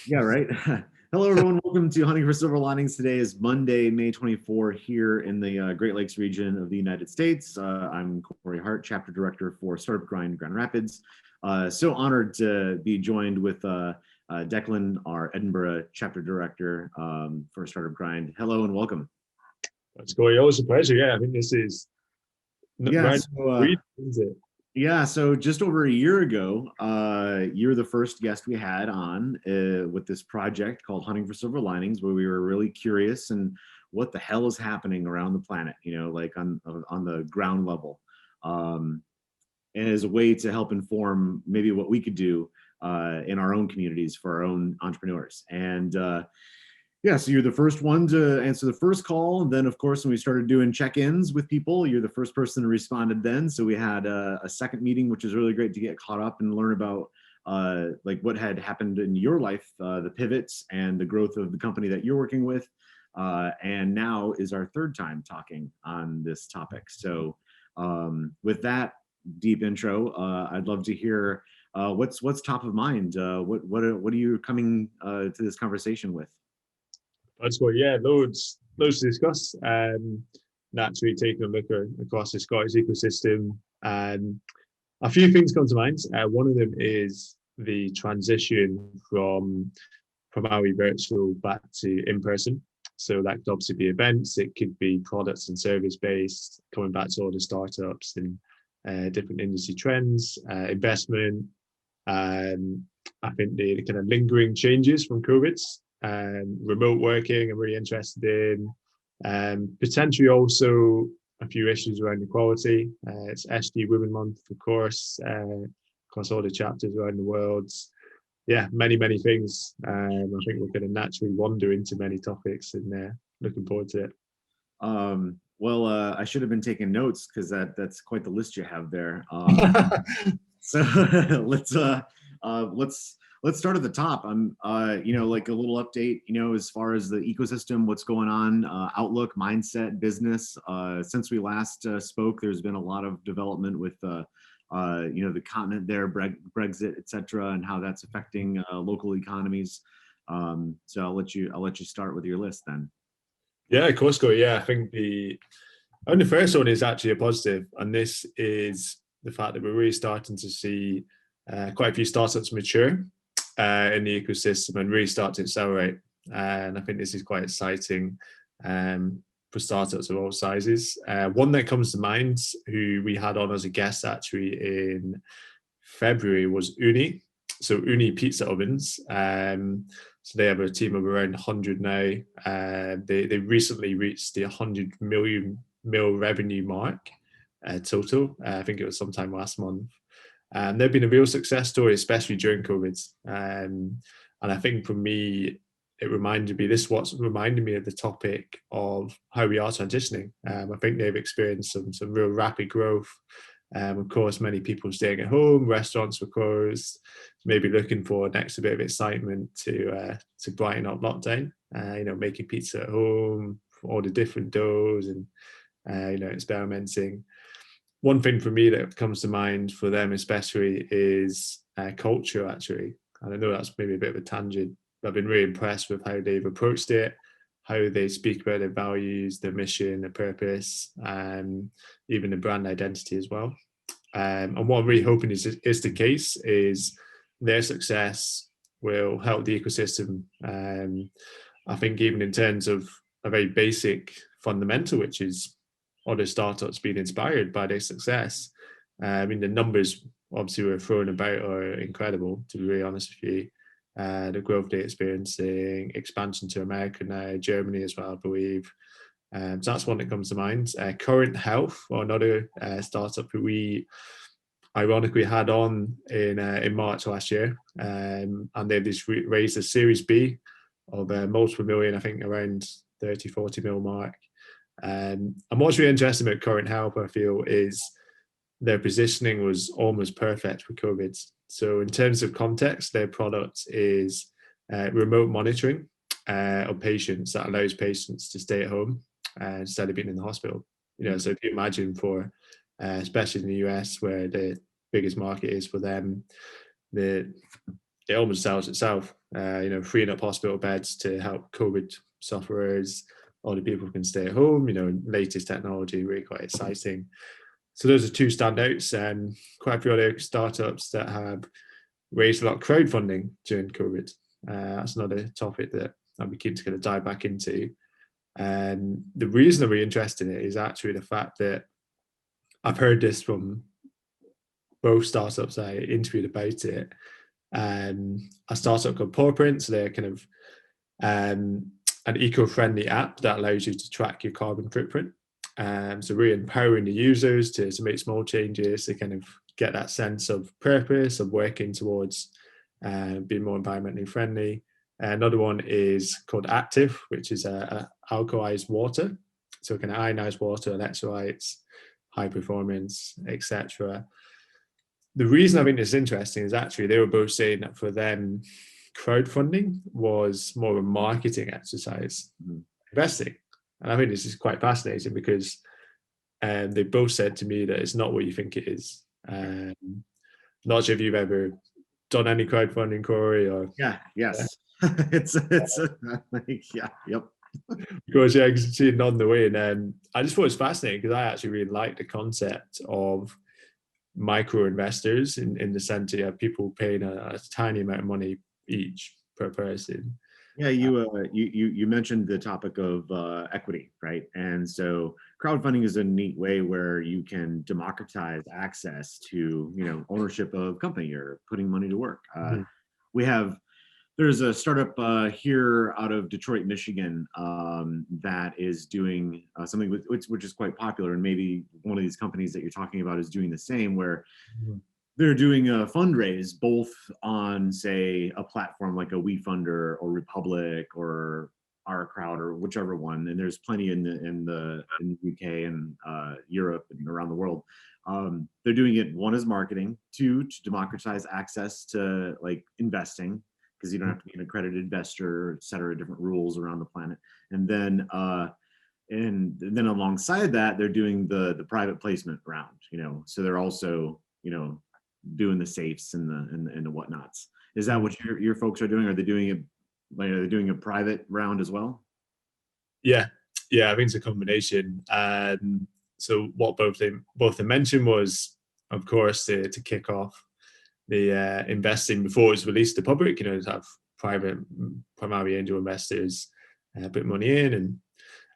Yeah, right. Hello, everyone. Welcome to Hunting for Silver Linings. Today is Monday, May 24 here in the Great Lakes region of the United States. I'm Corey Hart, Chapter Director for Startup Grind Grand Rapids. So honored to be joined with Declan, our Edinburgh Chapter Director for Startup Grind. Hello and welcome. That's Corey. Always a pleasure. Yeah, I think this is Yeah, right. so Isn't it? Yeah, so just over a year ago, you're the first guest we had on with this project called Hunting for Silver Linings, where we were really curious and what the hell is happening around the planet, like on the ground level, um, and as a way to help inform maybe what we could do in our own communities for our own entrepreneurs. And yeah, so you're the first one to answer the first call. And then, of course, when we started doing check-ins with people, you're the first person who responded then. So we had a second meeting, which is really great to get caught up and learn about like what had happened in your life, the pivots and the growth of the company that you're working with. And now is our third time talking on this topic. So with that deep intro, I'd love to hear what's top of mind. What are you coming to this conversation with? That's Corey. Yeah, loads to discuss. Naturally, taking a look across the Scottish ecosystem, a few things come to mind. One of them is the transition from our virtual back to in person. So that could obviously be events. It could be products and service based, coming back to all the startups and different industry trends, investment. I think the kind of lingering changes from COVID, remote working, I'm really interested in. Potentially also a few issues around equality. It's SD Women Month, of course, across all the chapters around the world. Yeah, many things. I think we're going to naturally wander into many topics, and looking forward to it. Well, I should have been taking notes because that's quite the list you have there. So let's start at the top. I'm like a little update, as far as the ecosystem, what's going on, outlook, mindset, business. Since we last spoke, there's been a lot of development with the continent there, Brexit, et cetera, and how that's affecting local economies. So I'll let you start with your list then. Yeah, of course, Corey. Yeah, I think the first one is actually a positive, and this is the fact that we're really starting to see quite a few startups mature in the ecosystem and really start to accelerate. And I think this is quite exciting for startups of all sizes. One that comes to mind, who we had on as a guest actually in February, was Uni. So Uni Pizza Ovens. So they have a team of around 100 now. They recently reached the 100 million revenue mark total. I think it was sometime last month. And they've been a real success story, especially during COVID. And I think for me, what's reminded me of the topic of how we are transitioning. I think they've experienced some real rapid growth. Of course, many people staying at home, restaurants were closed, maybe looking for an extra bit of excitement to brighten up lockdown. Making pizza at home, all the different doughs, and experimenting. One thing for me that comes to mind for them especially is culture, actually. And I know that's maybe a bit of a tangent, but I've been really impressed with how they've approached it, how they speak about their values, their mission, their purpose, and even the brand identity as well. And what I'm really hoping is the case is their success will help the ecosystem. I think even in terms of a very basic fundamental, which is other startups being inspired by their success. I mean, the numbers obviously we're throwing about are incredible, to be really honest with you. The growth they're experiencing, expansion to America now, Germany as well, I believe. So that's one that comes to mind. Current Health, or another startup who we ironically had on in March last year, and they've just raised a Series B of multiple million, I think around 30-40 mil mark. And what's really interesting about Current Health, I feel, is their positioning was almost perfect for COVID. So in terms of context, their product is remote monitoring of patients that allows patients to stay at home instead of being in the hospital. So if you imagine for, especially in the US, where the biggest market is for them, it almost sells itself. freeing up hospital beds to help COVID sufferers. All the people can stay at home, latest technology, really quite exciting. So those are two standouts, and quite a few other startups that have raised a lot of crowdfunding during COVID. That's another topic that I'd be keen to kind of dive back into. And the reason I'm really interested in it is actually the fact that I've heard this from both startups I interviewed about it. A startup called Pawprint, so they're kind of an eco-friendly app that allows you to track your carbon footprint. So really empowering the users to make small changes to kind of get that sense of purpose of working towards being more environmentally friendly. Another one is called Active, which is a alkalized water. So kind of ionized water, electrolytes, high performance, etc. The reason I think this is interesting is actually they were both saying that for them, crowdfunding was more of a marketing exercise, investing. And I think this is quite fascinating because they both said to me that it's not what you think it is. Not sure if you've ever done any crowdfunding, Corey, or yes. it's like, yeah, yep. Because I can see it on the way, and I just thought it was fascinating because I actually really like the concept of micro investors in the sense of people paying a tiny amount of money each per person. Yeah, you mentioned the topic of equity, right? And so crowdfunding is a neat way where you can democratize access to ownership of company or putting money to work. There's a startup here out of Detroit, Michigan, that is doing something which is quite popular, and maybe one of these companies that you're talking about is doing the same, where they're doing a fundraise both on, say, a platform like a WeFunder or Republic or Our Crowd or whichever one, and there's plenty in the UK and Europe and around the world. They're doing it, one is marketing, two to democratize access to like investing, because you don't have to be an accredited investor, et cetera, different rules around the planet. And then alongside that, they're doing the private placement round, so they're also, doing the safes and the whatnots. Is that what your folks are doing? Are they doing it? Like, are they doing a private round as well? Yeah, I think it's a combination. So what both they mentioned was, of course, to kick off the investing before it's released to public. To have private, primarily angel investors put money in, and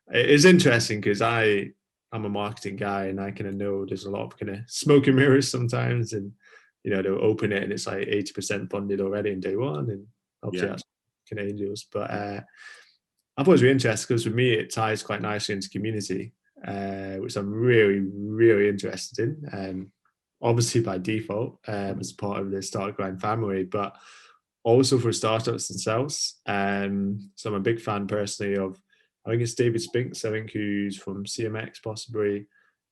it's interesting because I'm a marketing guy, and I kind of know there's a lot of kind of smoke and mirrors sometimes, and they'll open it and it's like 80% funded already in day one, and obviously that's kind of angels. But I thought it was really interesting because for me it ties quite nicely into community, which I'm really, really interested in. Obviously by default, as part of the Startup Grind family, but also for startups themselves. So I'm a big fan personally of, I think it's David Spinks, who's from CMX possibly.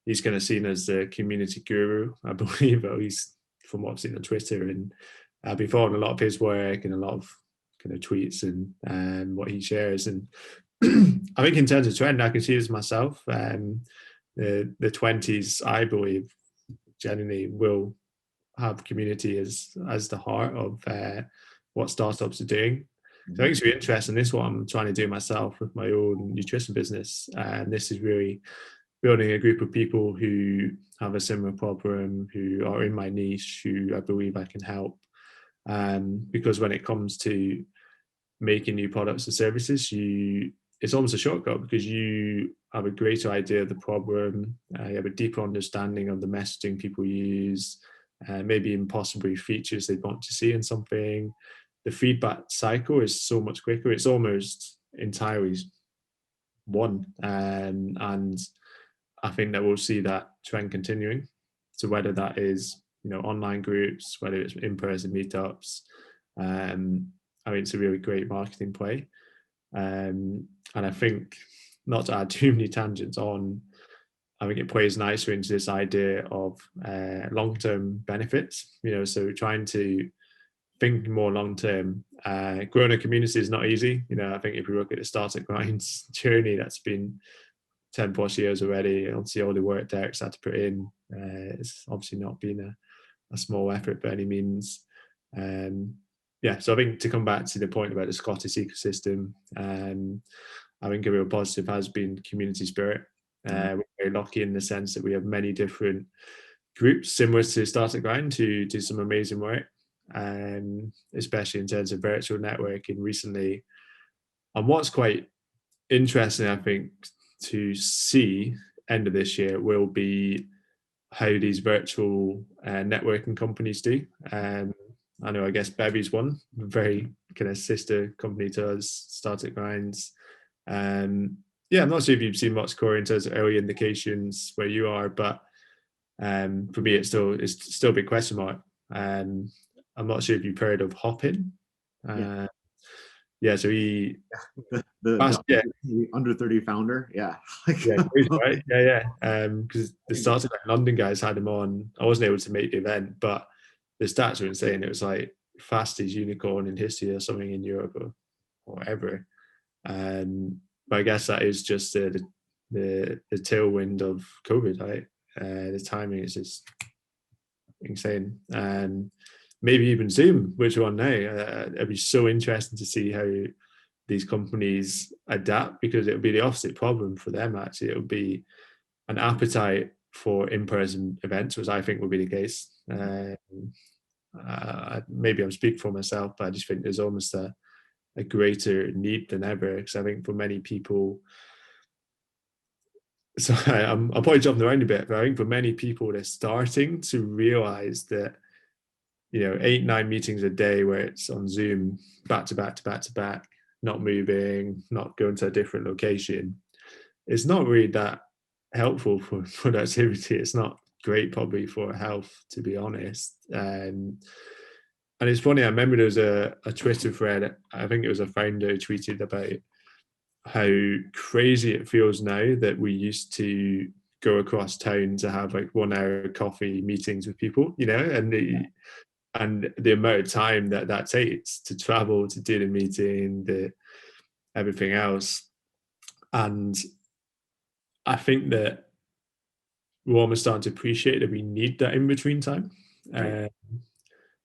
He's kind of seen as the community guru, I believe, at least from what I've seen on Twitter. And I've been following a lot of his work and a lot of kind of tweets and what he shares. And I think in terms of trend, I can see this myself. The 20s, I believe, genuinely will have community as the heart of what startups are doing. So I think it's really interesting. This is what I'm trying to do myself with my own nutrition business. And this is really building a group of people who have a similar problem, who are in my niche, who I believe I can help. Because when it comes to making new products and services, it's almost a shortcut because you have a greater idea of the problem, you have a deeper understanding of the messaging people use, maybe even possibly features they want to see in something. The feedback cycle is so much quicker. It's almost entirely one. And I think that we'll see that trend continuing. So whether that is, online groups, whether it's in-person meetups, I mean, it's a really great marketing play. And I think, not to add too many tangents on, I think it plays nicely into this idea of long-term benefits, so trying to think more long-term. Growing a community is not easy. I think if we look at the Startup Grind's journey, that's been 10 plus years already. Obviously all the work Derek's had to put in, it's obviously not been a small effort by any means. yeah, so I think to come back to the point about the Scottish ecosystem, I think a real positive has been community spirit. We're very lucky in the sense that we have many different groups similar to Startup Grind to do some amazing work, especially in terms of virtual networking recently. And what's quite interesting, I think, to see end of this year will be how these virtual networking companies do. I know, I guess Bevy's one, very kind of sister company to us, Startup Grinds. Yeah, I'm not sure if you've seen much, Corey, in terms of early indications where you are, but for me, it's still a big question mark. I'm not sure if you've heard of Hopin. Yeah. Yeah, so he, The under 30 founder. Yeah. yeah, crazy, right? Yeah. Because the Startup London guys had him on. I wasn't able to make the event, but the stats were insane. It was like fastest unicorn in history or something in Europe or whatever. But I guess that is just the tailwind of COVID, right? The timing is just insane. And maybe even Zoom, which one now. It'd be so interesting to see how these companies adapt, because it would be the opposite problem for them, actually. It would be an appetite for in-person events, which I think would be the case. Maybe I'm speaking for myself, but I just think there's almost a greater need than ever, because I think for many people, so I'm probably jumping around a bit, but I think for many people, they're starting to realize that, 8-9 meetings a day where it's on Zoom, back to back to back to back, not moving, not going to a different location, it's not really that helpful for productivity. It's not great probably for health, to be honest. And it's funny, I remember there was a Twitter thread, I think it was a founder who tweeted about how crazy it feels now that we used to go across town to have like 1 hour coffee meetings with people, and the amount of time that takes to travel, to do the meeting, everything else. And I think that we're almost starting to appreciate that we need that in between time. Right.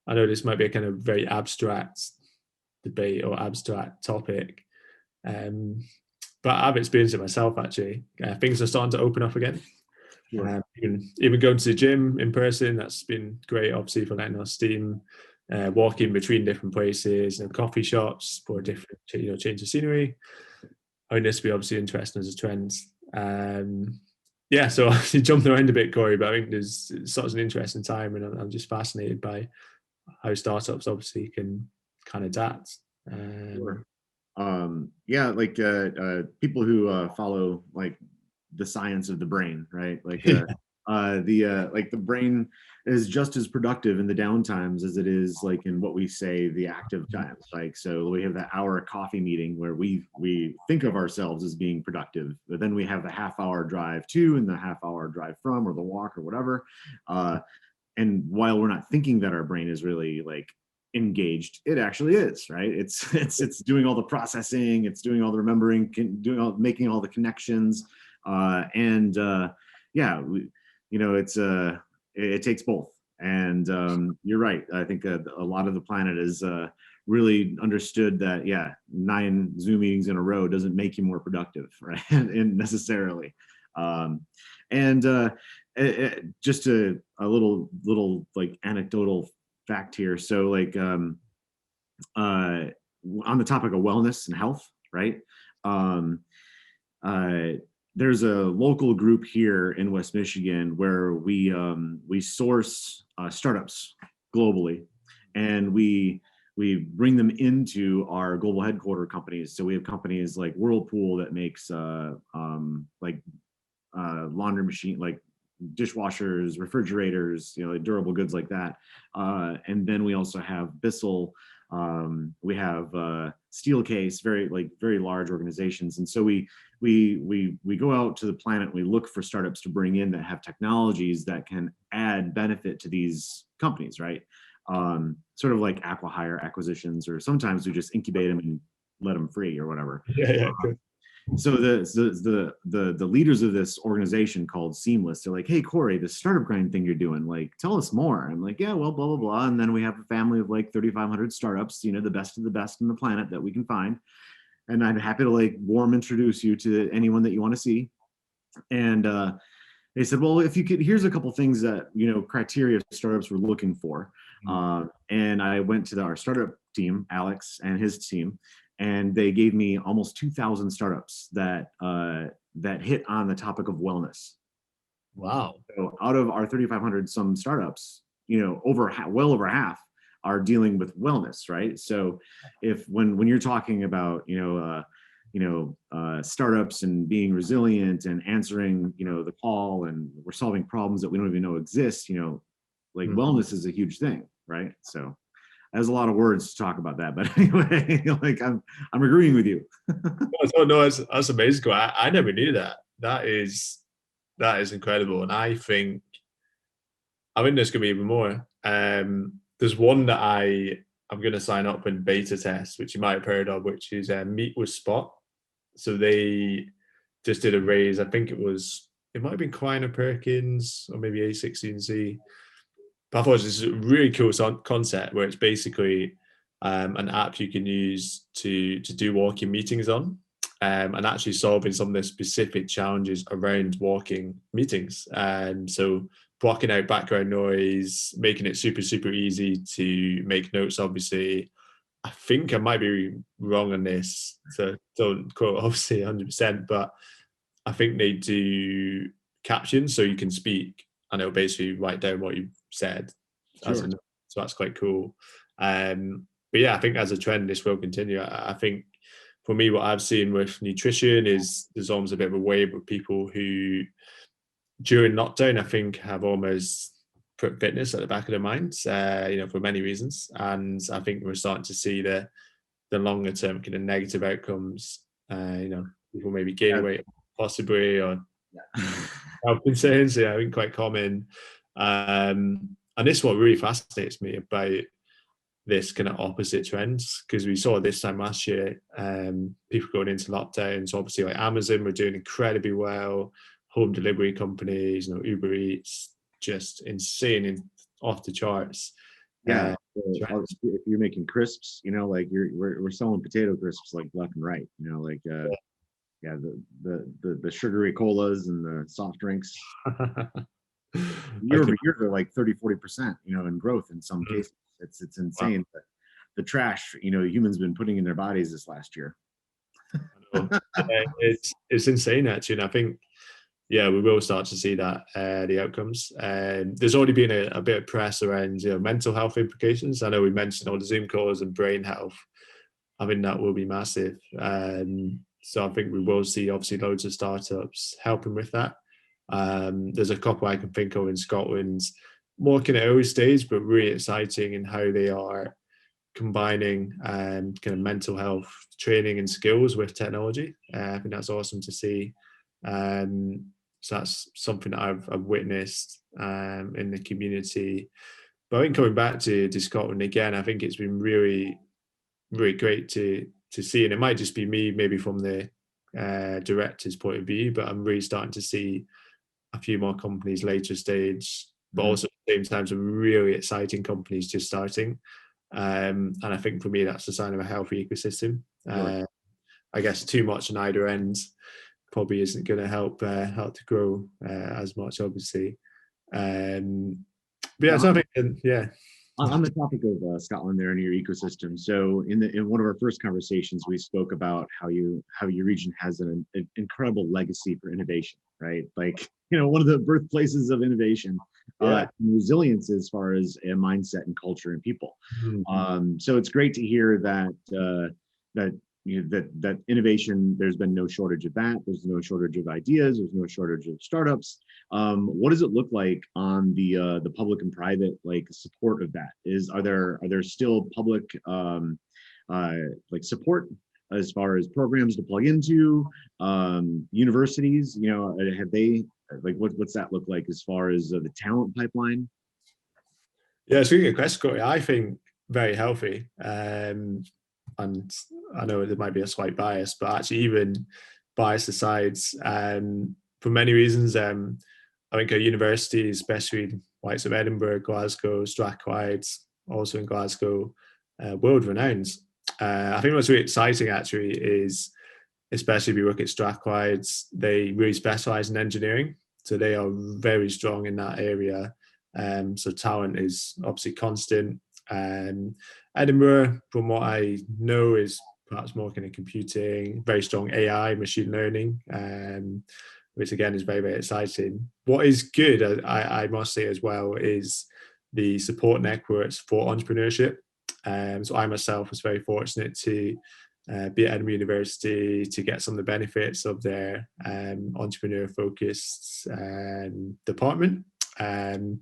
I know this might be a kind of very abstract debate or abstract topic, but I've experienced it myself, actually. Things are starting to open up again. Sure. Even going to the gym in person, that's been great, obviously, for letting us steam. Walking between different places and coffee shops for different, change of scenery. I mean, this would be obviously interesting as a trend. Yeah, so you jumped around a bit, Corey, but I think there's such an interesting time, and I'm just fascinated by how startups obviously can kind of adapt. Sure. Yeah, like people who follow like the science of the brain, right? Like the brain is just as productive in the down times as it is like in what we say the active times. Like, so we have the hour coffee meeting where we think of ourselves as being productive, but then we have the half-hour drive to and the half-hour drive from, or the walk or whatever. And while we're not thinking that our brain is really like engaged, it actually is, right? It's doing all the processing, it's doing all the remembering, making all the connections, and yeah, it takes both. And you're right. I think a lot of the planet is really understood that, yeah, 9 Zoom meetings in a row doesn't make you more productive, right? and necessarily. And just a little like anecdotal fact here. So like on the topic of wellness and health, right? Um, there's a local group here in West Michigan where we source startups globally, and we bring them into our global headquarter companies. So we have companies like Whirlpool that makes like laundry machine, like dishwashers, refrigerators, durable goods like that. And then we also have Bissell. We have Steelcase, very large organizations. And so we go out to the planet. We look for startups to bring in that have technologies that can add benefit to these companies, right? Sort of like acqui-hire acquisitions, or sometimes we just incubate them and let them free or whatever. Yeah, good. So the leaders of this organization called Seamless, they're like, "Hey Corey, this startup grind thing you're doing, like, tell us more." I'm like, "Yeah, well, blah blah blah." And then we have a family of like 3,500 startups, the best of the best on the planet that we can find. And I'm happy to like warm introduce you to anyone that you want to see. And they said, well, if you could, here's a couple things that, criteria startups were looking for. And I went to our startup team, Alex and his team, and they gave me almost 2,000 startups that hit on the topic of wellness. Wow. So out of our 3,500 some startups, well over half are dealing with wellness, right? So if when you're talking about startups and being resilient and answering the call, and we're solving problems that we don't even know exist, like wellness is a huge thing, right? So there's a lot of words to talk about that, but anyway, like I'm agreeing with you. No, that's amazing. I never knew that. That is incredible, and I think there's gonna be even more. There's one that I'm gonna sign up and beta test, which you might have heard of, which is Meet with Spot. So they just did a raise. I think it might have been Kleiner Perkins or maybe A16Z. But I thought this is a really cool concept where it's basically an app you can use to do walking meetings on, and actually solving some of the specific challenges around walking meetings. So blocking out background noise, making it super, super easy to make notes, obviously. I think I might be wrong on this, so don't quote obviously 100%, but I think they do captions so you can speak and it'll basically write down what you said. Sure. So that's quite cool. But yeah, I think as a trend, this will continue. I think for me, what I've seen with nutrition is there's almost a bit of a wave of people who during lockdown, I think have almost put fitness at the back of their minds, for many reasons. And I think we're starting to see the longer term kind of negative outcomes, people maybe gaining weight possibly, or health concerns, I think quite common. And this is what really fascinates me about this kind of opposite trends, because we saw this time last year, people going into lockdowns, obviously like Amazon were doing incredibly well, home delivery companies, Uber Eats, just insane and off the charts. Yeah, if you're making crisps, like we're selling potato crisps like left and right, the sugary colas and the soft drinks. Year over year, they're like 30-40%, in growth in some cases. It's insane. Wow. But the trash, humans been putting in their bodies this last year. It's insane actually, and I think we will start to see that the outcomes. There's already been a bit of press around mental health implications. I know we mentioned all the Zoom calls and brain health. I think that will be massive. So I think we will see obviously loads of startups helping with that. There's a couple I can think of in Scotland, more kind of early stage, but really exciting in how they are combining kind of mental health training and skills with technology. I think that's awesome to see. So that's something that I've witnessed in the community. But I think coming back to Scotland again, I think it's been really, really great to see, and it might just be me, maybe from the director's point of view, but I'm really starting to see a few more companies later stage, but also at the same time some really exciting companies just starting. And I think for me, that's a sign of a healthy ecosystem. I guess too much on either end probably isn't going to help to grow as much, obviously. But yeah, so I think, On the topic of Scotland there and your ecosystem, so in one of our first conversations, we spoke about how your region has an incredible legacy for innovation, right? Like, one of the birthplaces of innovation, and resilience as far as a mindset and culture and people. So it's great to hear that innovation, there's been no shortage of that. There's no shortage of ideas. There's no shortage of startups. What does it look like on the public and private support of that? Are there still public support as far as programs to plug into? Universities, have they what's that look like as far as the talent pipeline? Yeah, it's a good question. I think very healthy. And I know there might be a slight bias, but actually even bias aside, for many reasons, I think our university, especially likes of Edinburgh, Glasgow, Strathclyde, also in Glasgow, world renowned. I think what's really exciting actually is, especially if you look at Strathclyde, they really specialise in engineering, so they are very strong in that area. So talent is obviously constant. Edinburgh, from what I know, is perhaps more kind of computing, very strong AI, machine learning, which again is very, very exciting. What is good, I must say as well, is the support networks for entrepreneurship. So I myself was very fortunate to be at Edinburgh University to get some of the benefits of their entrepreneur-focused department. And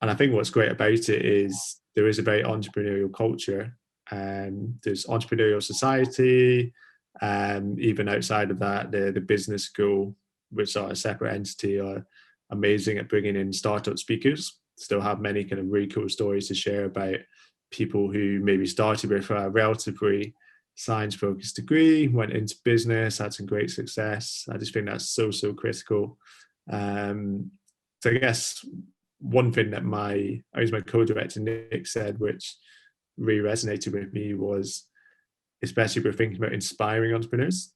I think what's great about it is there is a very entrepreneurial culture. There's entrepreneurial society, even outside of that, the business school, which are a separate entity, are amazing at bringing in startup speakers. Still have many kind of really cool stories to share about people who maybe started with a relatively science-focused degree, went into business, had some great success. I just think that's so, so critical. So I guess one thing that my co-director Nick said, which really resonated with me, was especially if we're thinking about inspiring entrepreneurs,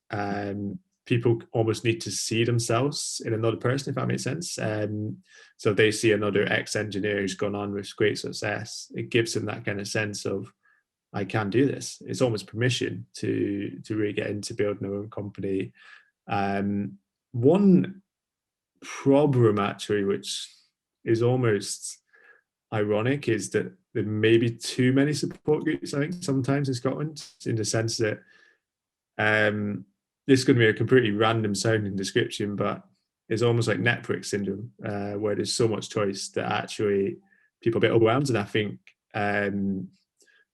people almost need to see themselves in another person, if that makes sense. So if they see another ex-engineer who's gone on with great success, it gives them that kind of sense of, I can do this. It's almost permission to really get into building their own company. One problem actually, which is almost ironic, is that there may be too many support groups, I think, sometimes in Scotland, in the sense that this is going to be a completely random sounding description, but it's almost like Netflix syndrome, where there's so much choice that actually people are a bit overwhelmed. And I think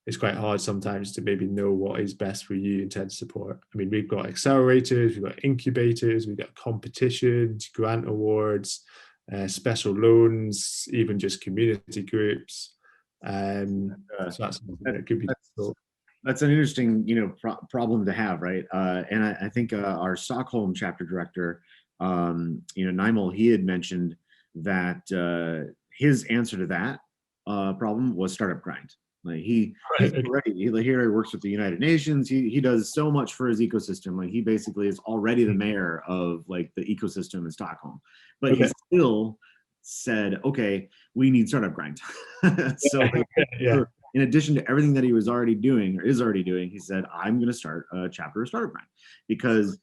it's quite hard sometimes to maybe know what is best for you in terms of support. I mean, we've got accelerators, we've got incubators, we've got competitions, grant awards, special loans, even just community groups. So that's that could be. That's an interesting, problem to have, right? And I think our Stockholm chapter director, Nymel, he had mentioned that his answer to that problem was startup grind. Like he already works with the United Nations. He does so much for his ecosystem. Like he basically is already the mayor of like the ecosystem in Stockholm, but he still said, okay, we need startup grind. So in addition to everything that he was already doing or is already doing, he said, I'm going to start a chapter of startup grind because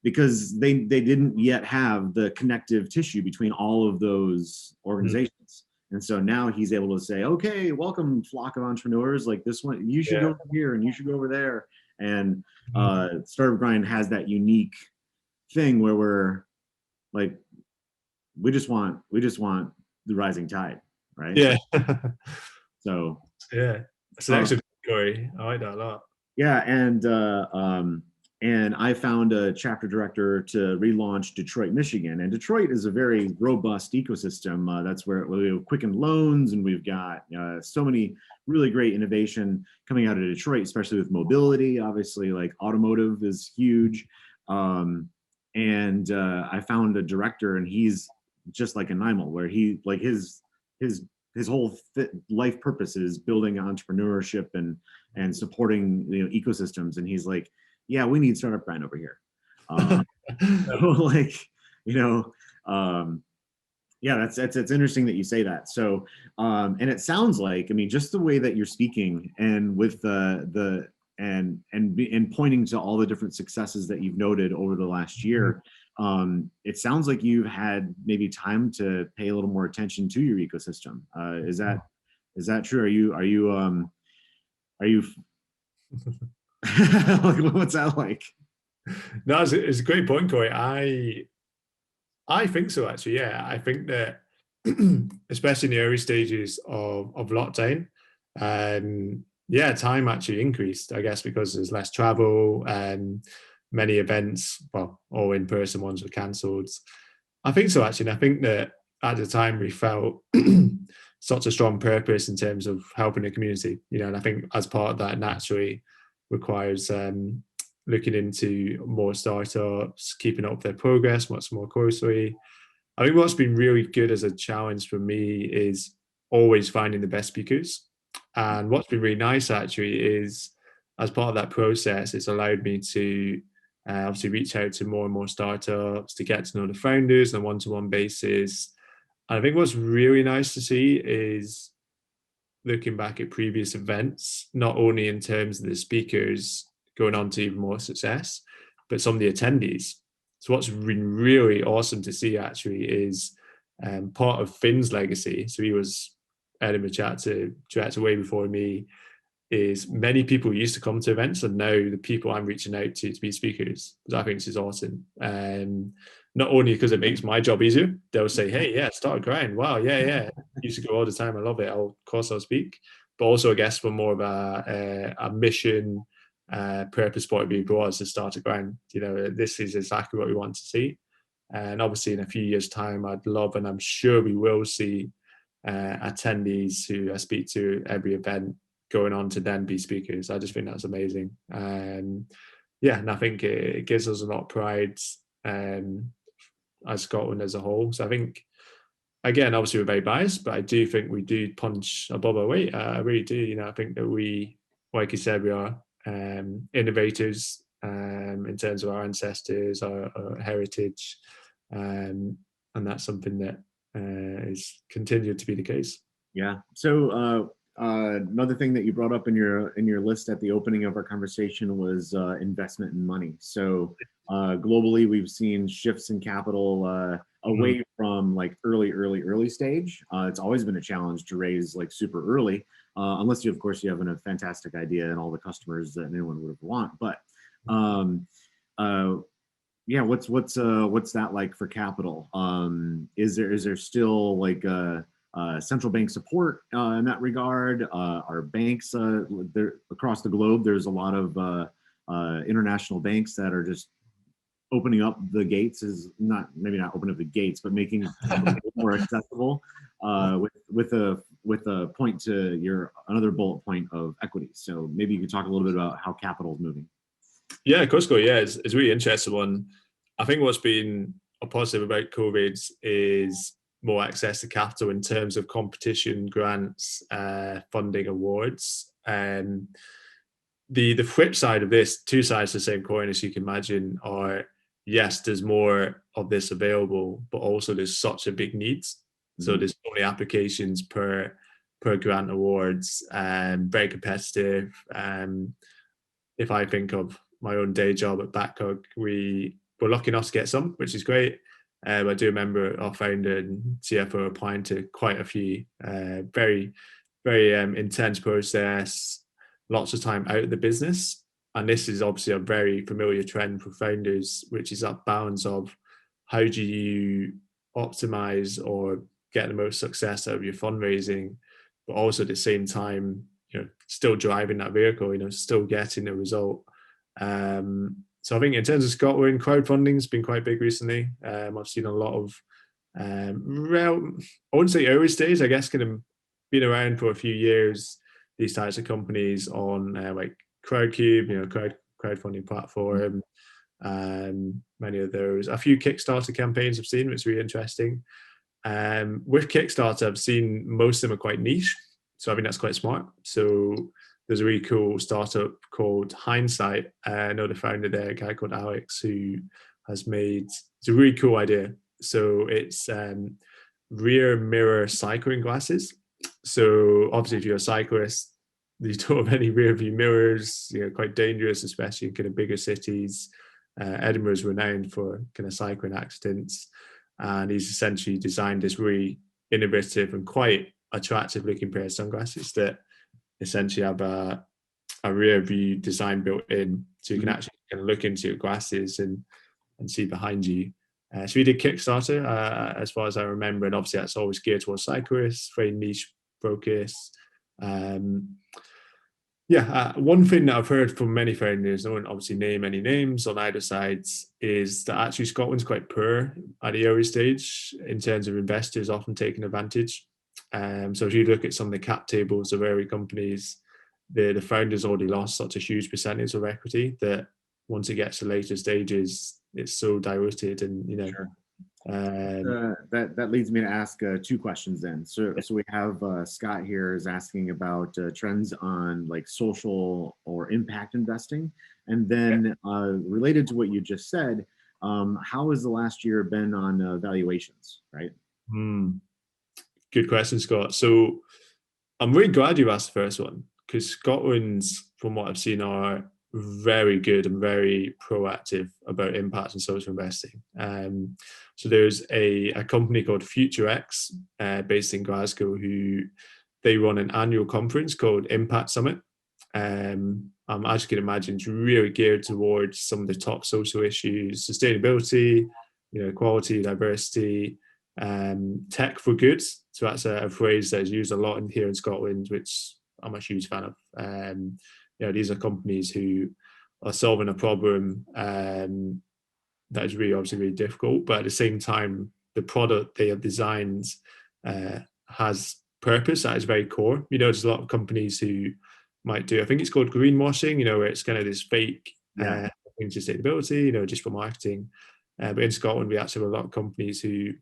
they didn't yet have the connective tissue between all of those organizations. And so now he's able to say, okay, welcome flock of entrepreneurs, like this one, you should go over here and you should go over there. And Startup Grind has that unique thing where we're like, we just want the rising tide, right? Yeah. So yeah, it's an excellent story. I like that a lot. Yeah, and I found a chapter director to relaunch Detroit, Michigan. And Detroit is a very robust ecosystem. That's where we have Quicken Loans, and we've got so many really great innovation coming out of Detroit, especially with mobility. Obviously, like automotive is huge. And I found a director, and he's just like a Nymel, where he like his whole life purpose is building entrepreneurship and supporting ecosystems. And he's like, yeah, we need startup grind over here. So it's interesting that you say that. So, and it sounds like, I mean, just the way that you're speaking and with and pointing to all the different successes that you've noted over the last year, it sounds like you've had maybe time to pay a little more attention to your ecosystem. Is that true? Are you what's that like? No, it's a great point, Corey. I think so, actually. Yeah, I think that especially in the early stages of lockdown, time actually increased, I guess, because there's less travel and many events, well, all in-person ones were cancelled. I think so, actually. And I think that at the time we felt such a strong purpose in terms of helping the community, and I think as part of that naturally requires looking into more startups, keeping up with their progress much more closely. I think what's been really good as a challenge for me is always finding the best speakers. And what's been really nice actually is, as part of that process, it's allowed me to obviously reach out to more and more startups, to get to know the founders on a one-to-one basis. And I think what's really nice to see is looking back at previous events, not only in terms of the speakers going on to even more success, but some of the attendees. So what's been really awesome to see actually is part of Finn's legacy. So he was Edinburgh Chapter way before me. Is many people used to come to events, and now the people I'm reaching out to be speakers, because I think this is awesome. Not only because it makes my job easier, they'll say, "Hey, yeah, start a grind. Wow, yeah, used to go all the time. I love it. Of course I'll speak." But also, I guess from more of a mission, purpose point of view, for us to start a grind. This is exactly what we want to see. And obviously, in a few years' time, I'd love, and I'm sure we will see attendees who I speak to every event going on to then be speakers. I just think that's amazing. Yeah, and I think it gives us a lot of pride as Scotland as a whole. So I think, again, obviously we're very biased, but I do think we do punch above our weight. I really do. I think that we, like you said, we are innovators in terms of our ancestors, our heritage, and that's something that is continued to be the case. Yeah. So another thing that you brought up in your list at the opening of our conversation was investment in money. So globally, we've seen shifts in capital away from like early stage. It's always been a challenge to raise like super early, unless you, of course, you have a fantastic idea and all the customers that anyone would want. But yeah, what's that like for capital? Is there still like central bank support in that regard? Are banks across the globe? There's a lot of international banks that are just opening up the gates, maybe not opening up the gates, but making capital more accessible with a point to your another bullet point of equity. So maybe you could talk a little bit about how capital is moving. Yeah, Costco, yeah, it's really interesting one. I think what's been a positive about COVID is more access to capital in terms of competition, grants, funding, awards. The flip side of this, two sides of the same coin, as you can imagine, are yes, there's more of this available, but also there's such a big need. So there's only applications per grant awards, very competitive. If I think of my own day job at Backhug, we were lucky enough to get some, which is great. I do remember our founder and CFO applying to quite a few. Very, very intense process, lots of time out of the business. And this is obviously a very familiar trend for founders, which is that balance of how do you optimize or get the most success out of your fundraising, but also at the same time, still driving that vehicle, still getting the result. So I think in terms of Scotland, crowdfunding has been quite big recently. I've seen a lot of, I wouldn't say early stage, I guess, kind of been around for a few years, these types of companies on like Crowdcube, crowdfunding platform, many of those. A few Kickstarter campaigns I've seen, which is really interesting. With Kickstarter, I've seen most of them are quite niche. So I think that's quite smart. So there's a really cool startup called Hindsight. I know the founder there, a guy called Alex, who has made, it's a really cool idea. So it's rear mirror cycling glasses. So obviously if you're a cyclist, you don't have any rear view mirrors, quite dangerous, especially in kind of bigger cities. Edinburgh is renowned for kind of cycling accidents. And he's essentially designed this really innovative and quite attractive looking pair of sunglasses that essentially have a rear view design built in, so you can actually kind of look into your glasses and see behind you. So we did Kickstarter, as far as I remember, and obviously that's always geared towards cyclists, very niche focus. One thing that I've heard from many founders, I won't obviously name any names on either sides, is that actually Scotland's quite poor at the early stage in terms of investors often taking advantage. So if you look at some of the cap tables of early companies, the founders already lost such a huge percentage of equity that once it gets to later stages, it's so diluted, and Sure. Um, That leads me to ask two questions then. So we have Scott here is asking about trends on like social or impact investing, and then related to what you just said, how has the last year been on valuations, right? hmm, good question, Scott. So I'm really glad you asked the first one, because Scotland's, from what I've seen, are very good and very proactive about impact and social investing. So there's a company called FutureX, based in Glasgow, who they run an annual conference called Impact Summit. As you can imagine, it's really geared towards some of the top social issues: sustainability, equality, diversity, tech for good. So that's a phrase that is used a lot in here in Scotland, which I'm a huge fan of. These are companies who are solving a problem that is really obviously really difficult, but at the same time, the product they have designed has purpose at its very core. There's a lot of companies who might do, I think it's called greenwashing, where it's kind of this fake sustainability, just for marketing. But in Scotland, we actually have a lot of companies who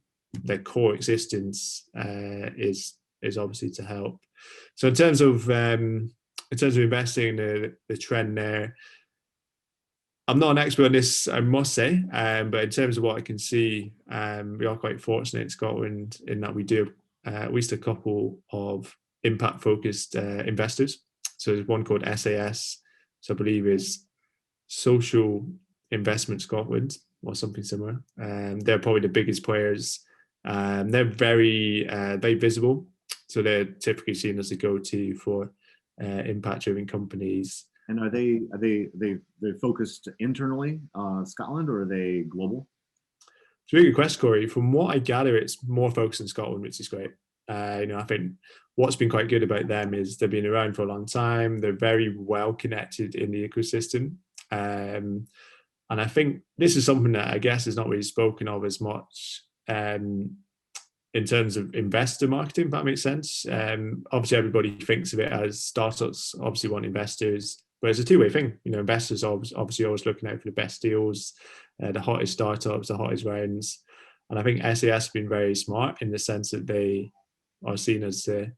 their core existence is obviously to help. So in terms of investing, the trend there, I'm not an expert on this, I must say, but in terms of what I can see, we are quite fortunate in Scotland in that we do at least a couple of impact-focused investors. So there's one called SAS, so I believe is Social Investment Scotland or something similar. They're probably the biggest players. They're very visible, so they're typically seen as the go-to for impact-driven companies. And are they focused internally, Scotland, or are they global? It's a really good question, Corey. From what I gather, it's more focused in Scotland, which is great. I think what's been quite good about them is they've been around for a long time. They're very well connected in the ecosystem. And I think this is something that I guess is not really spoken of as much in terms of investor marketing, if that makes sense. Obviously, everybody thinks of it as startups obviously want investors, but it's a two-way thing. Investors are obviously always looking out for the best deals, the hottest startups, the hottest rounds. And I think SAS has been very smart in the sense that they are seen as the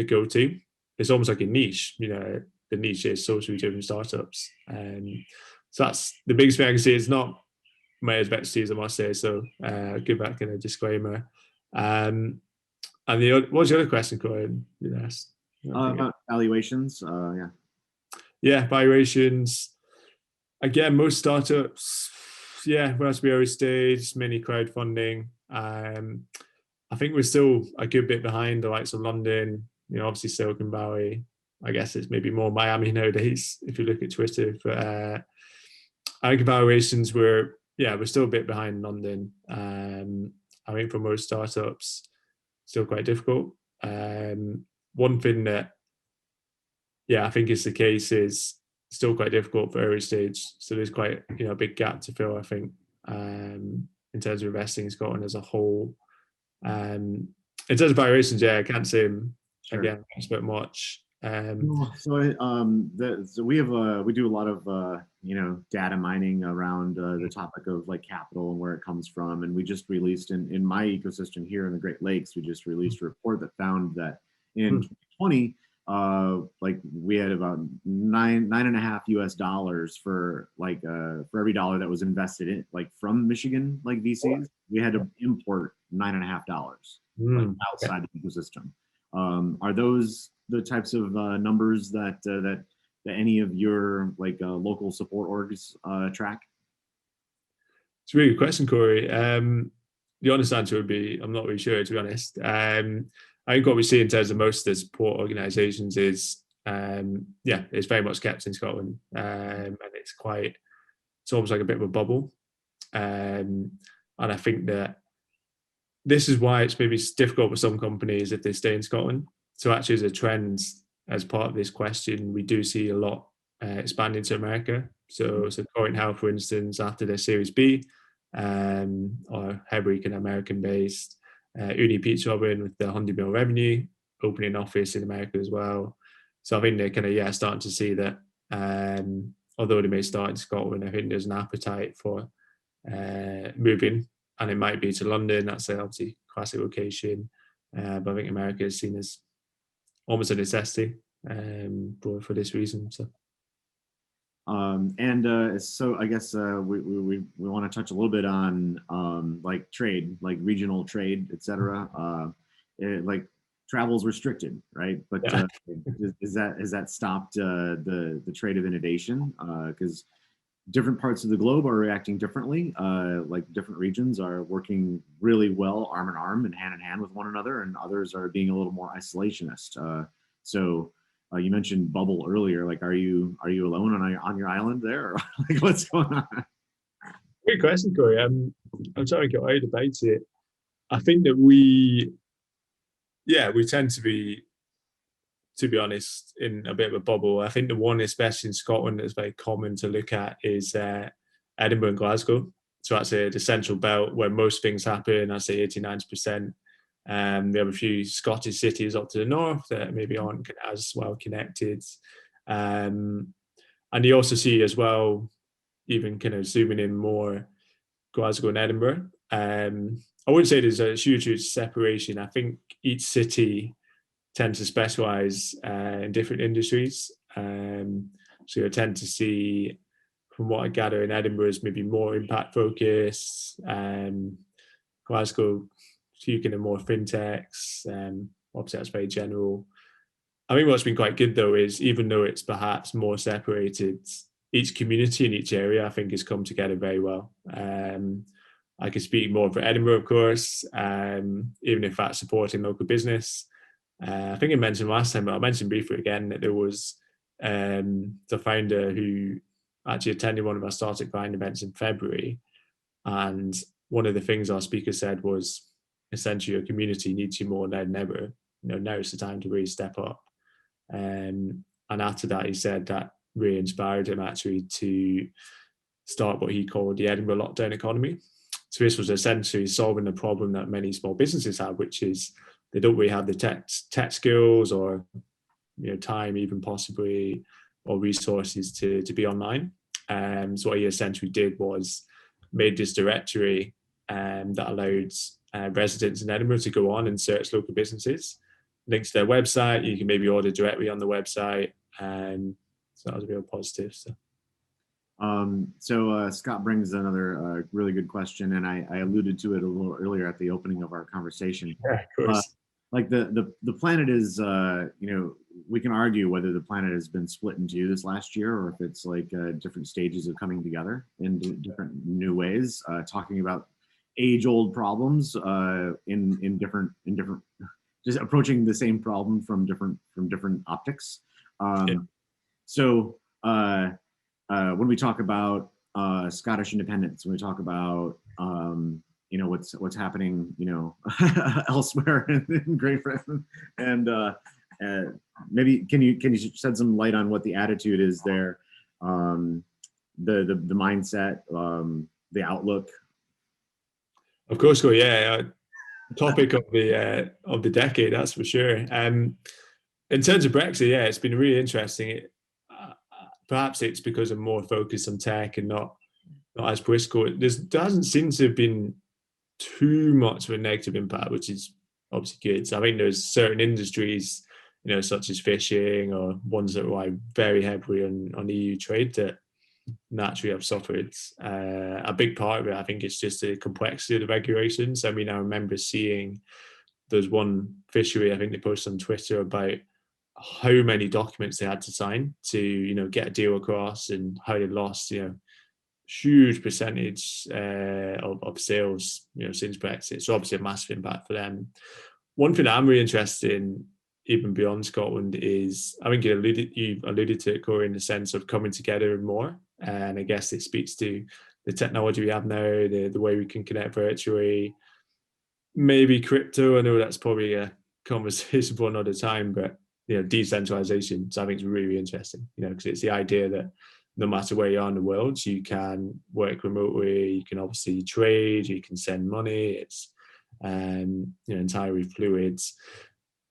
go-to. It's almost like a niche. The niche is socially driven startups. So that's the biggest thing I can see. It's not my expertise, I must say. So give that kind of disclaimer. And what was the other question, Corey? Valuations, yeah, valuations. Again, most startups, relatively early stage, many crowdfunding. I think we're still a good bit behind the likes of London, obviously Silicon Valley. I guess it's maybe more Miami nowadays if you look at Twitter. But I think valuations we're still a bit behind London. I think for most startups, still quite difficult. One thing that I think is the case is still quite difficult for early stage. So there's quite a big gap to fill, I think, in terms of investing in Scotland as a whole. In terms of valuations, I can't say again expect much. So we do a lot of data mining around the topic of like capital and where it comes from, and we just released in my ecosystem here in the Great Lakes, we just released a report that found that in 2020, like we had about $9.5 for for every dollar that was invested in from Michigan VCs, we had to import $9.5 outside the ecosystem. Are those the types of numbers that any of your local support orgs track? It's a really good question, Corey. The honest answer would be I'm not really sure, to be honest. I think what we see in terms of most of the support organisations is it's very much kept in Scotland, and it's almost like a bit of a bubble. And I think that this is why it's maybe difficult for some companies if they stay in Scotland. So actually, as a trend, as part of this question, we do see a lot expanding to America. So Current Health, for instance, after their Series B, are heavily kind of American-based. Uni Pizza Oven with the 100 mil revenue, opening an office in America as well. So I think they're kind of starting to see that although they may start in Scotland, I think there's an appetite for moving, and it might be to London. That's obviously classic location, but I think America is seen as almost a necessity for this reason. So. So I guess we want to touch a little bit on like trade, like regional trade, etc. Like travel's restricted, right? But Yeah. has that stopped the trade of innovation? Because different parts of the globe are reacting differently. Like different regions are working really well, arm in arm and hand with one another, and others are being a little more isolationist. So you mentioned bubble earlier. Like, are you alone on your island there, or like what's going on? Great question, Corey. I'm trying to get out about it. I think that we tend to be honest, in a bit of a bubble. I think the one, especially in Scotland, that's very common to look at is Edinburgh and Glasgow. So that's the central belt where most things happen. I say 80-90%. We have a few Scottish cities up to the north that maybe aren't as well connected. And you also see as well, even kind of zooming in more, Glasgow and Edinburgh. I wouldn't say there's a huge separation. I think each city tend to specialize in different industries. So you tend to see, from what I gather, in Edinburgh is maybe more impact focused. Glasgow, speaking of more fintechs, obviously that's very general. I think what's been quite good though is, even though it's perhaps more separated, each community in each area I think has come together very well. I could speak more for Edinburgh, of course, even if that's supporting local business. I think I mentioned last time, but I'll mention briefly again that there was the founder who actually attended one of our startup grind events in February. And one of the things our speaker said was, essentially, your community needs you more than ever. Now is the time to really step up. And after that, he said that really inspired him actually to start what he called the Edinburgh lockdown economy. So this was essentially solving the problem that many small businesses have, which is they don't really have the tech skills or time, even possibly, or resources to be online. So what he essentially did was made this directory that allowed residents in Edinburgh to go on and search local businesses, links to their website. You can maybe order directly on the website. So that was a real positive. So Scott brings another really good question, and I alluded to it a little earlier at the opening of our conversation. Yeah, of course. Like the planet is, we can argue whether the planet has been split in two this last year, or if it's like different stages of coming together in different new ways, talking about age-old problems in different just approaching the same problem from different optics. So when we talk about Scottish independence, when we talk about what's happening elsewhere in Great Britain, and maybe can you shed some light on what the attitude is there, the mindset, the outlook? Of course, topic of the decade, that's for sure. In terms of Brexit, it's been really interesting. Perhaps it's because I'm more focused on tech and not as political. There doesn't seem to have been too much of a negative impact, which is obviously good. So I think there's certain industries, such as fishing, or ones that rely very heavily on EU trade, that naturally have suffered. A big part of it, I think, is just the complexity of the regulations. I mean, I remember seeing there's one fishery, I think they posted on Twitter, about how many documents they had to sign to get a deal across, and how they lost huge percentage of sales since Brexit. So obviously a massive impact for them. One thing that I'm really interested in, even beyond Scotland, is, I think you alluded to it, Corey, in the sense of coming together more. And I guess it speaks to the technology we have now, the way we can connect virtually, maybe crypto. I know that's probably a conversation for another time, but decentralization. So I think it's really interesting, because it's the idea that no matter where you are in the world, you can work remotely, you can obviously trade, you can send money. It's entirely fluid.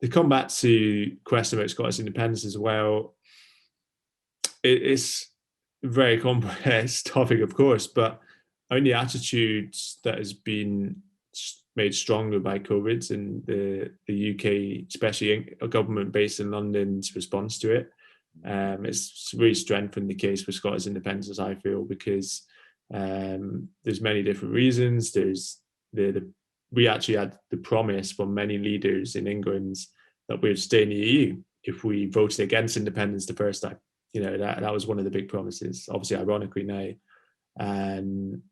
To come back to question about Scottish independence as well, it's very complex topic, of course, but only attitudes that has been made stronger by COVID and the UK, especially a government based in London's response to it. It's really strengthened the case for Scottish independence, I feel, because there's many different reasons. There's we actually had the promise from many leaders in England that we'd stay in the EU if we voted against independence the first time. You know, that was one of the big promises. Obviously, ironically now, and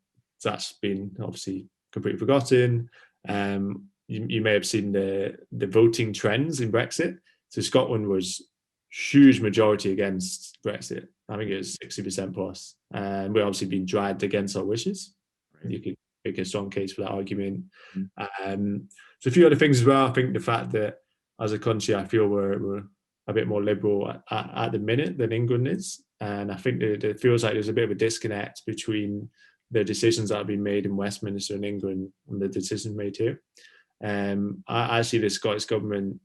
that's been obviously completely forgotten. You may have seen the voting trends in Brexit. So Scotland was huge majority against Brexit. I think it was 60% plus, and we're obviously being dragged against our wishes. Right. You could make a strong case for that argument. So a few other things as well. I think the fact that as a country, I feel we're a bit more liberal at the minute than England is, and I think that it feels like there's a bit of a disconnect between the decisions that have been made in Westminster and England and the decisions made here. I see the Scottish government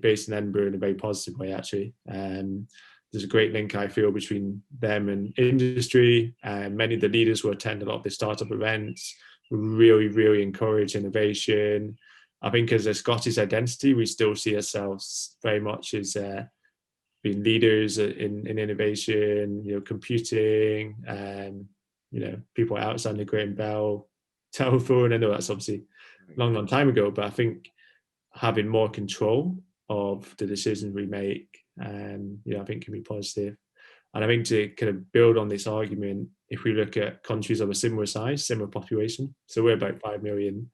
based in Edinburgh in a very positive way, actually. There's a great link, I feel, between them and industry. Many of the leaders who attend a lot of the startup events really, really encourage innovation. I think as a Scottish identity, we still see ourselves very much as being leaders in innovation, you know, computing, you know, people outside the Graham Bell telephone. I know that's obviously a long, long time ago, but I think having more control of the decisions we make, you know, I think can be positive. And I think to kind of build on this argument, if we look at countries of a similar size, similar population, so we're about 5 million.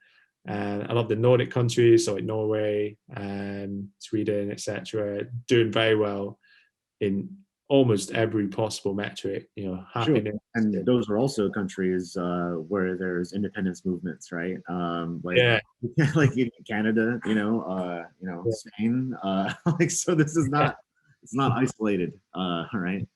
And I love the Nordic countries, so like Norway, Sweden, etc., doing very well in almost every possible metric. You know, happiness. Sure. And those are also countries where there's independence movements, right? Like, yeah, like in Canada, Spain. Like, so this is not, it's not isolated, right?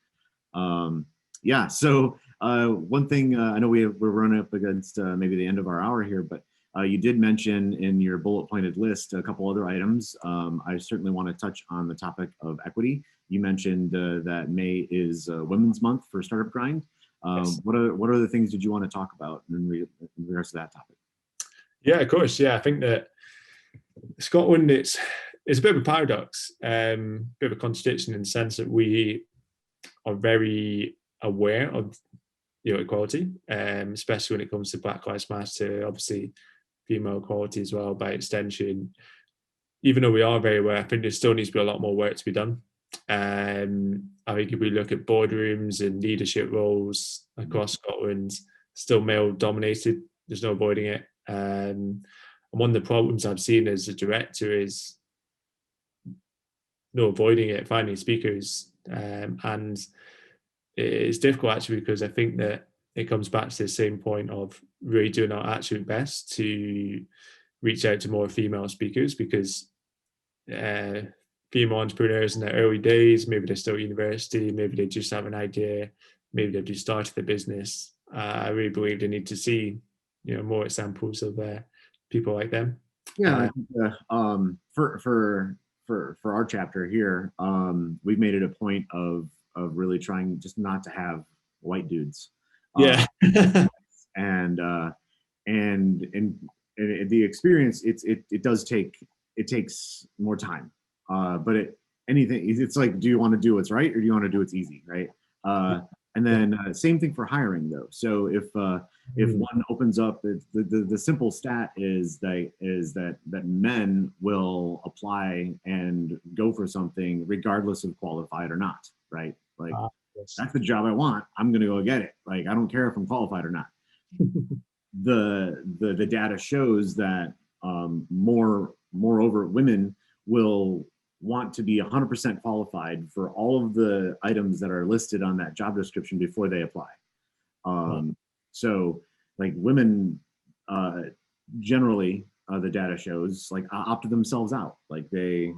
Yeah. So one thing I know we're running up against maybe the end of our hour here, but you did mention in your bullet pointed list a couple other items. I certainly want to touch on the topic of equity. You mentioned that May is Women's Month for Startup Grind. yes. What other things did you want to talk about in regards to that topic? Yeah, of course. Yeah, I think that Scotland, it's a bit of a paradox, bit of a contradiction in the sense that we are very aware of, you know, equality, especially when it comes to Black Lives Matter, obviously female equality as well by extension. Even though we are very aware, I think there still needs to be a lot more work to be done. I think if we look at boardrooms and leadership roles across Scotland, still male dominated. There's no avoiding it. And one of the problems I've seen as a director is no avoiding it, finding speakers. And it's difficult actually because I think that it comes back to the same point of really doing our absolute best to reach out to more female speakers, because female entrepreneurs in their early days, maybe they're still at university, maybe they just have an idea, maybe they've just started the business. I really believe they need to see, you know, more examples of people like them. Yeah, I think, for our chapter here, we've made it a point of really trying just not to have white dudes. Yeah. And the experience, it does take, it takes more time. But it's like, do you want to do what's right or do you want to do what's easy, right? And then same thing for hiring though. So if one opens up, the simple stat is that men will apply and go for something regardless of qualified or not, right? Like, yes. That's the job I want. I'm gonna go get it. Like, I don't care if I'm qualified or not. The data shows that moreover, women will want to be 100% qualified for all of the items that are listed on that job description before they apply. So like women generally, the data shows, like opt themselves out. Like they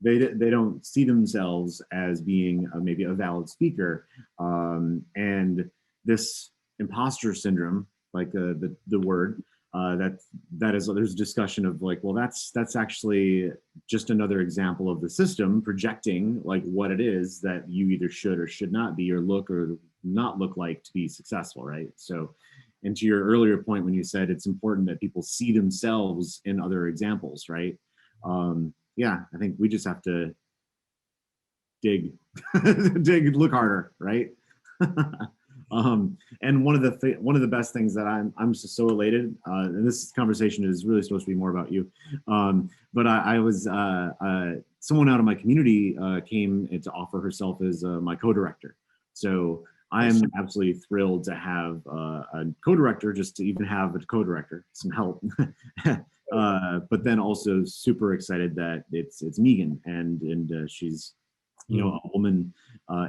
don't see themselves as being maybe a valid speaker, and this imposter syndrome, like the word, there's a discussion of like, well, that's actually just another example of the system projecting like what it is that you either should or should not be or look or not look like to be successful, right? So, and to your earlier point when you said it's important that people see themselves in other examples, right? Yeah, I think we just have to dig, look harder, right? And one of the best things that I'm just so elated, and this conversation is really supposed to be more about you, but I was someone out of my community came to offer herself as my co-director. So I am absolutely thrilled to have a co-director, just to even have a co-director, some help. But then also super excited that it's Megan and she's a woman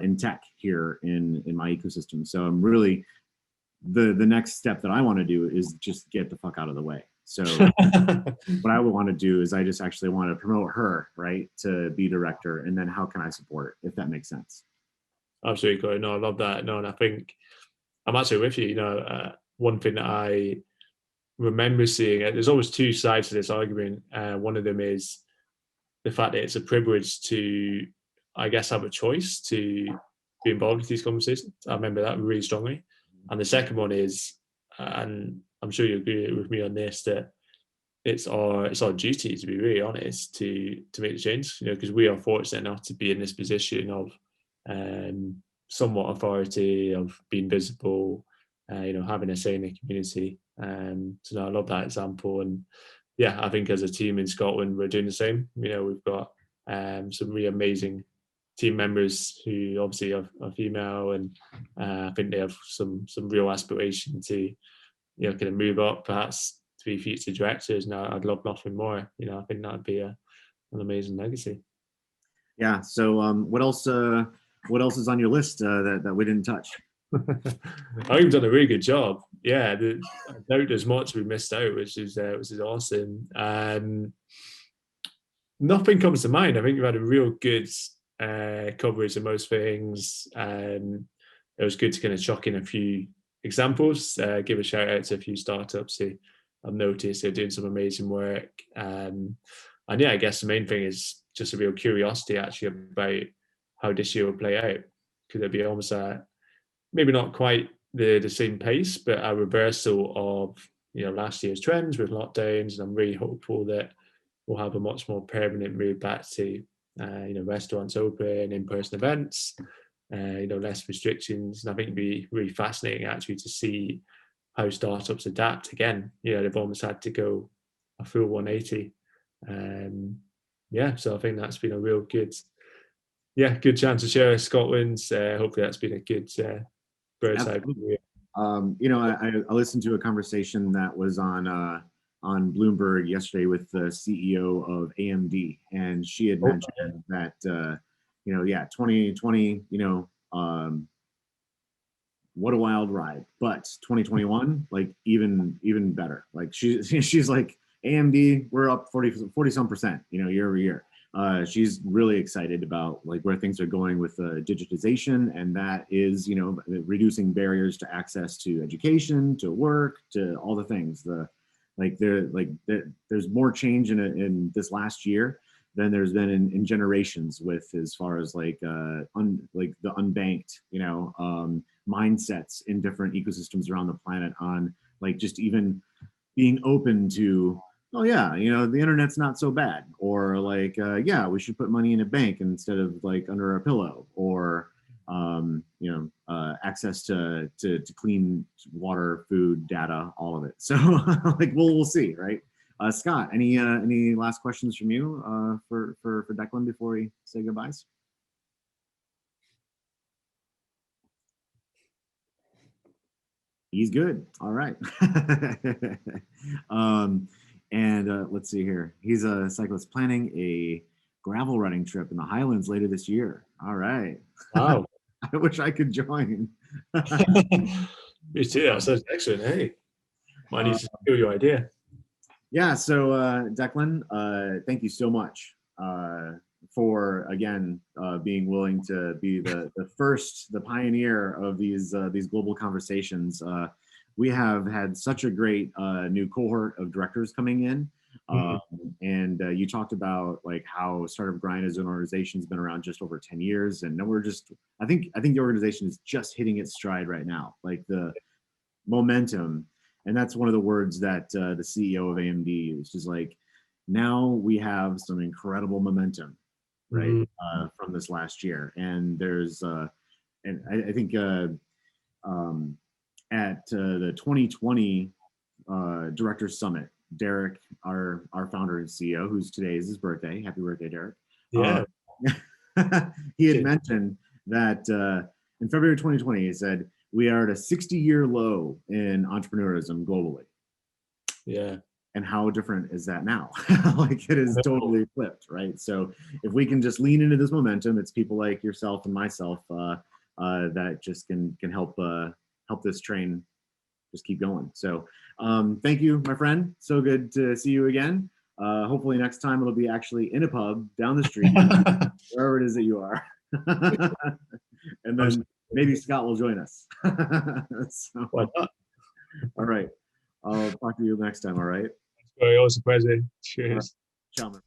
in tech here in my ecosystem. So I'm really the next step that I want to do is just get the fuck out of the way. So what I would want to do is I just actually want to promote her, right, to be director, and then how can I support, if that makes sense. Absolutely, Corey. No, I love that. No, and I think I'm actually with you. One thing that I remember seeing, there's always two sides to this argument. One of them is the fact that it's a privilege to, I guess, have a choice to be involved with these conversations. I remember that really strongly. And the second one is, and I'm sure you agree with me on this, that it's our duty, to be really honest, to make the change. Because we are fortunate enough to be in this position of somewhat authority, of being visible, having a say in the community. So no, I love that example. And yeah, I think as a team in Scotland, we're doing the same. We've got some really amazing team members who obviously are female, and I think they have some real aspiration to, kind of move up, perhaps to be future directors. And I'd love nothing more. I think that'd be an amazing legacy. Yeah. So what else is on your list that we didn't touch? I think you've done a really good job. Yeah, I doubt there's much we missed out, which is awesome. Nothing comes to mind. I think you've had a real good coverage of most things. It was good to kind of chuck in a few examples, give a shout out to a few startups who I've noticed they're doing some amazing work. And yeah, I guess the main thing is just a real curiosity actually about how this year will play out. Could there be almost maybe not quite the same pace, but a reversal of last year's trends with lockdowns? And I'm really hopeful that we'll have a much more permanent move back to restaurants open, in-person events, less restrictions. And I think it'd be really fascinating actually to see how startups adapt again. They've almost had to go a full 180. So I think that's been a real good chance to share Scotland. Hopefully that's been a good bird's eye view. I listened to a conversation that was on Bloomberg yesterday with the CEO of AMD, and she had mentioned that 2020, what a wild ride, but 2021, like even better. Like she's like, AMD, we're up 40 some percent, year over year. She's really excited about like where things are going with digitization, and that is reducing barriers to access to education, to work, to all the things. There's more change in this last year than there's been in generations, with as far as like the unbanked mindsets in different ecosystems around the planet, on like just even being open to, oh yeah, the internet's not so bad, or like yeah, we should put money in a bank instead of like under a pillow, or access to clean water, food, data, all of it. So like we'll see, right? Scott, any last questions from you for Declan before we say goodbyes? He's good. All right. And let's see here. He's a cyclist planning a gravel running trip in the Highlands later this year. All right. Wow. I wish I could join. Me too. That sounds excellent. Hey, might need to steal your idea. Yeah. So Declan, thank you so much for again being willing to be the pioneer of these global conversations. we have had such a great new cohort of directors coming in. Mhm. And you talked about like how Startup Grind as an organization has been around just over 10 years. And we're just, I think the organization is just hitting its stride right now, like the momentum. And that's one of the words that the CEO of AMD used, is like, now we have some incredible momentum, right? Mhm. From this last year. And there's, and I think um, at the 2020 Directors Summit, Derek, our founder and CEO, who's today is his birthday. Happy birthday, Derek. Uh, Yeah. he had Cheers. mentioned that in February 2020, he said, we are at a 60-year low in entrepreneurism globally. Yeah. And how different is that now? Like it is I know. totally flipped, right? So if we can just lean into this momentum, it's people like yourself and myself that just can help this train just keep going. So thank you, my friend. So good to see you again. Hopefully next time it'll be actually in a pub down the street, wherever it is that you are. And then maybe Scott will join us. So, Why not? all right. I'll talk to you next time. All right. It's always a pleasure. All right. Cheers. Ciao, man.